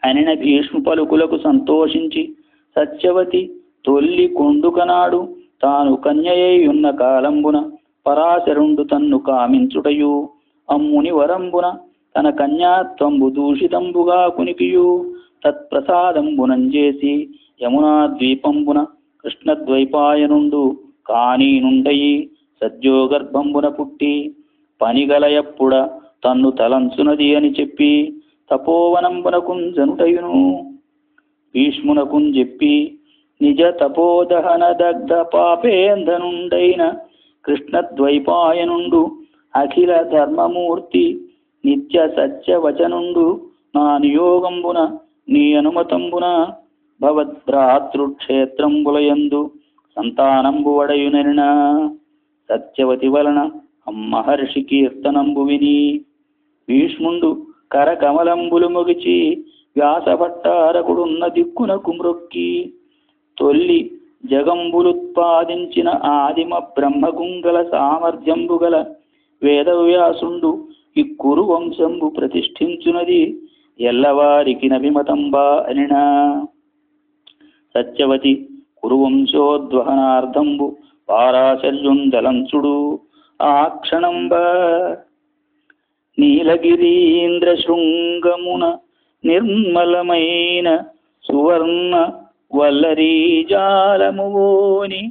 అనిన భీష్ము పలుకులకు సంతోషించి సత్యవతి తొల్లి కొండుకనాడు తాను కన్యయ్యున్న కాలంబున పరాశరుండు తన్ను కామించుటయు అమ్ముని వరంబున తన కన్యాత్వంబు దూషితంబుగా కునికియు తత్ప్రసాదంబునంజేసి యమునా ద్వీపంబున కృష్ణద్వైపాయనుండు కానీనుండయి సద్యోగర్భంబున పుట్టి పనిగలయప్పుడ తన్ను తలంచునది అని చెప్పి తపోవనంబునకుంజనుటయును భీష్మునకుంజెప్పి నిజ తపోదహన దగ్ధ పాపేంధనుండైన కృష్ణద్వైపాయనుండు అఖిల ధర్మమూర్తి నిత్య సత్యవచనుండు నా నియోగంబున నీ అనుమతంబున భవద్భ్రాతృక్షేత్రంబులయందు సంతానంబు వడయునెనిన సత్యవతి వలన మహర్షి కీర్తనంబు విని భీష్ముండు కరకమలంబులు మొగిచి వ్యాసభట్టారకుడున్న దిక్కునకు మ్రొక్కి తొల్లి జగంబులుత్పాదించిన ఆదిమ బ్రహ్మగుంగల సామర్థ్యంబు గల వేదవ్యాసుండు ఈ కురు వంశంబు ప్రతిష్ఠించునది ఎల్లవారికి నభిమతంబా అనినా సత్యవతి కురువంశోద్వహనార్థంబు పారాశర్యుందలంచుడు ఆ క్షణంబ నీలగిరీంద్ర శృంగమున నిర్మలమైన సువర్ణ వల్లరీజాలమువోని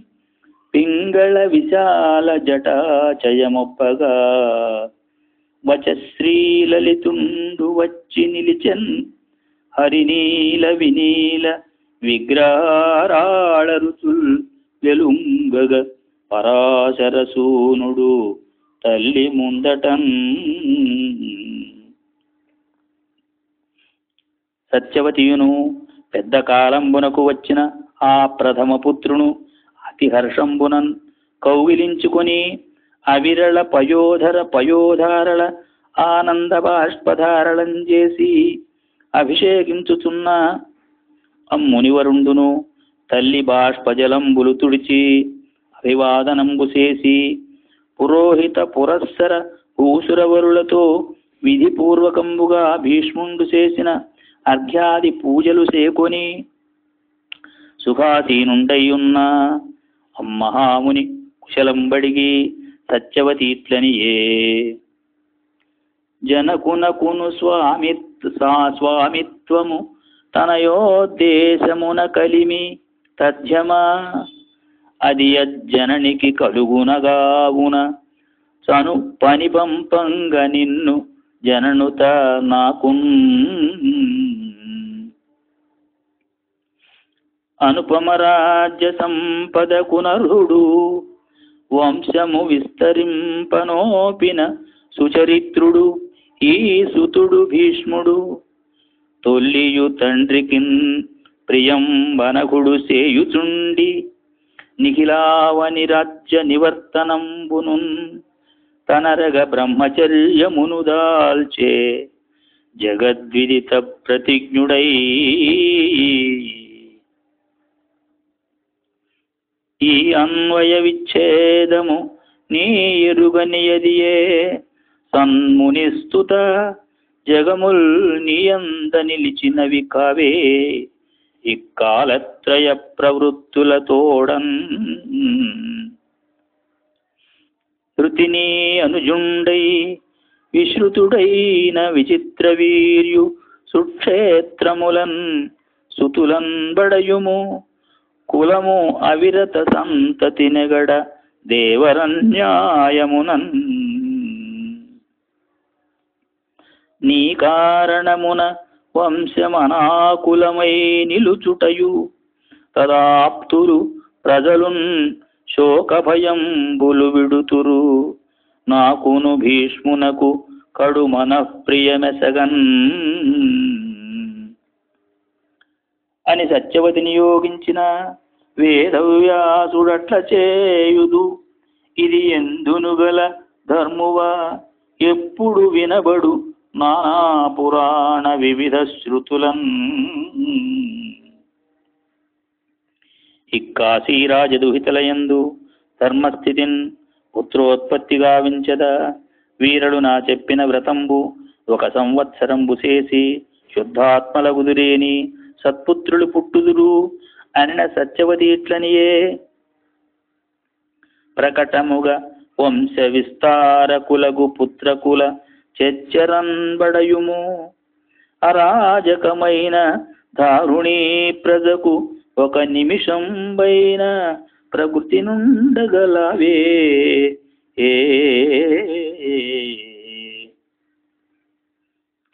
పింగళ విశాల జటాచయమొప్పగా వచశ్రీలలితుండు వచ్చి నిలిచెన్ హరినీల వినీల విగ్రహారాళ రుచుల్ వెలుంగగ పరాశరసూనుడు తల్లి ముందటన్ సత్యవతియును పెద్ద కాలంబునకు వచ్చిన ఆ ప్రథమ పుత్రును అతి హర్షంబునన్ కౌగిలించుకొని అవిరళ పయోధారళ ఆనంద బాష్పధారళం చేసి అభిషేకించుచున్న అమ్మునివరుండును తల్లి బాష్పజలంబులు తుడిచి అభివాదనంబు చేసి పురోహిత పురస్సర భూసురవరులతో విధిపూర్వకంబుగా భీష్ముండు చేసిన అర్ఘ్యాది పూజలు సేకొని సుఖాసీనుండయ్యున్న అమ్మహాముని కుశలంబడిగి సత్యవతీట్లనియే జనకునకును స్వామిత్వము తనయోద్దేశమున కలిమి తథ్యమా అది అజ్జననికి కలుగునగావున చను పని పంపంగ నిన్ను జననుత నాకున్ అనుపమరాజ్య సంపదకునర్హుడు వంశము విస్తరింపనోపిన సుచరిత్రుడు ఈ సుతుడు భీష్ముడు తొల్లియు తండ్రికిన్ ప్రియం వనకుడు సేయుచుండి నిఖిలావని రాజ్య నివర్తనంబునున్ తనరగ బ్రహ్మచర్యమును దాల్చే జగద్విదిత ప్రతిజ్ఞుడై ఈ అన్వయ విచ్ఛేదము నీ ఎరుగనియదియే సన్మునిస్తుత జగముల్ నీయంద నిలిచినవి కావే ఇక్కాలత్రయ ప్రవృత్తులతోడన్ శృతిని అనుజుండై విశ్రుతుడైన విచిత్ర వీర్యు సుక్షేత్రములన్ సుతులన్ బడయుము కులము అవిరత సంతతి నెగడ దేవరన్యాయమునన్ నీ కారణమున వంశమనాకులమై నిలుచుటయు తదాప్తులు ప్రజలున్ శోకభయంబులు విడుతురు నాకును భీష్మునకు కడు మనఃప్రియమెసగన్ అని సత్యవతి నియోగించిన వేదవ్యాసుడట్ల చేయుదు ఇది ఎందునుగల ధర్మువా ఎప్పుడు వినబడు నానా పురాణ వివిధ శృతులన్ ఇక్కాశీరాజదుహితలయందు ధర్మస్థితిన్ పుత్రోత్పత్తి గావించద వీరడు నా చెప్పిన వ్రతంబు 1 సంవత్సరంబు చేసి శుద్ధాత్మలగుదురేని సత్పుత్రులు పుట్టుదురు అనిన సత్యవతి ఇట్లనియే ప్రకటముగా వంశ విస్తారకులగు పుత్రకుల చెచ్చరంబడయుము అరాజకమైన దారుణీ ప్రజకు ఒక నిమిషం పైన ప్రకృతి నుండగలవే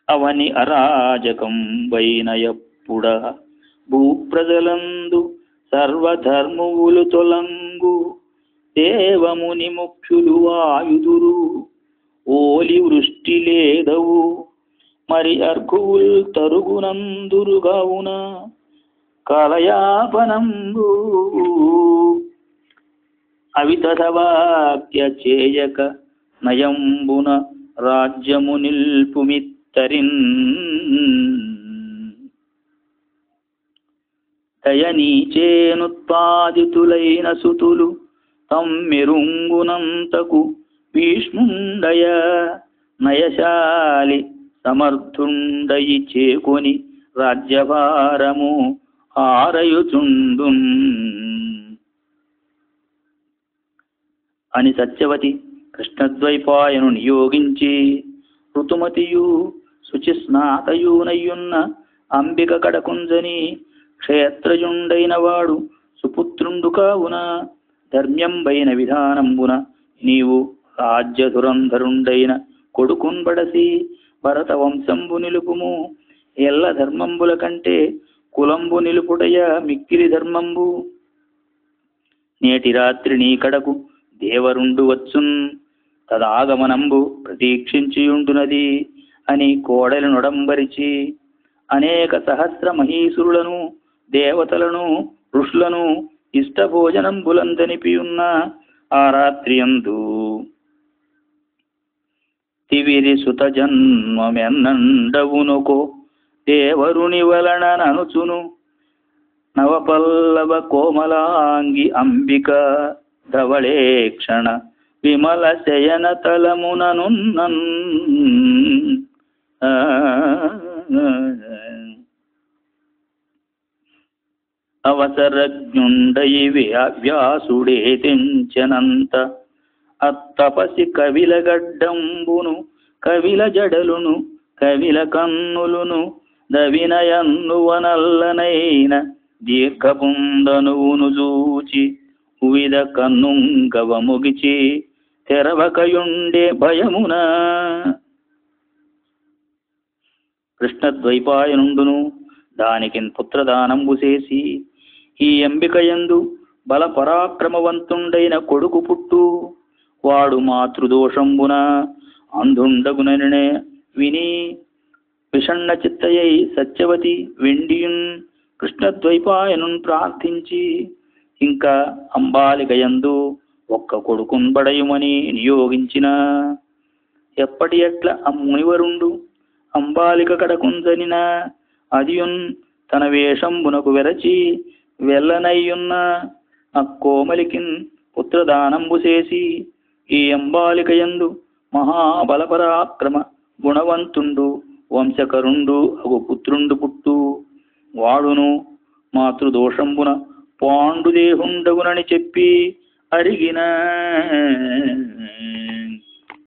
అవని అరాజకం పైన ఎప్పుడ భూప్రజలందు సర్వధర్మువులు తొలంగు దేవముని ముఖ్యులు ఆయుధురు ఓలి వృష్టి లేదవు మరి అర్ఘువుల్ తరుగునందురుగావున కలయాపనంబు అవితథవాక్య చేయక నయంబున రాజ్యము నిల్పుమిత్తరిన్ దయనీచేనుత్పాదితులైన సుతులు తమ్మెరుంగునంతకు భీష్ముండయ నయశాలి సమర్థుండయి చేకొని రాజ్యభారము ఆరయుచుండున్ అని సత్యవతి కృష్ణద్వైపాయను నియోగించి ఋతుమతియు శుచిస్నాతయునయ్యున్న అంబిక కడకుంజని క్షేత్రజుండైన వాడు సుపుత్రుండు కావున ధర్మ్యంబైన విధానంబున నీవు రాజ్యధురంధరుండైన కొడుకున్బడసి భరత వంశంబు నిలుపుము ఎల్ల ధర్మంబుల కంటే కులంబు నిలుపుటయ మిక్కిలి ధర్మంబు నేటి రాత్రి నీ కడకు దేవరుండు వచ్చున్ తదాగమనంబు ప్రతీక్షించియుండునది అని కోడలి నొడంబరిచి అనేక సహస్ర మహీసురులను దేవతలను ఋషులను ఇష్టభోజనంబులందనిపియున్న ఆ రాత్రియందు తివిరి సుత జన్మమెన్నండవునుకో దేవరుని వలన ననుచును నవపల్లవ కోమలాంగి అంబిక ధవళేక్షణ విమల శయన తలముననున్నన్ అవసరజ్ఞుండయి వ్యాసుడే తెంచనంత అత్తపసి కవిల గడ్డంబును కవిల జడలును కవిల కన్నులును దవినయన్నువనల్లనైన దీర్ఘపుందనువును చూచి ఉవిద కన్నుంగవ ముగిచి తెరవకయుండే భయమున కృష్ణద్వైపాయనుండును దానికిన్ పుత్రదానంబు చేసి ఈ అంబికయందు బల పరాక్రమవంతుండైన కొడుకు పుట్టు వాడు మాతృదోషంబున అంధుండగుననే విని విషణ్ణ చిత్తయై సత్యవతి వెండియున్ కృష్ణద్వైపాయనున్ ప్రార్థించి ఇంకా అంబాలికయందు ఒక్క కొడుకున్బడయుమని నియోగించిన ఎప్పటి ఎట్ల మునివరుండు అంబాలిక కడకుంజనిన అదియున్ తన వేషంబునకు వెరచి వెల్లనయ్యున్న అక్కోమలికిన్ పుత్రదానంబు చేసి ఈ అంబాలికయందు మహాబలపరాక్రమ గుణవంతుండు వంశకరుండు అగు పుత్రుండు పుట్టు వాడును మాతృదోషంబున పాండుదేహుండగునని చెప్పి అడిగిన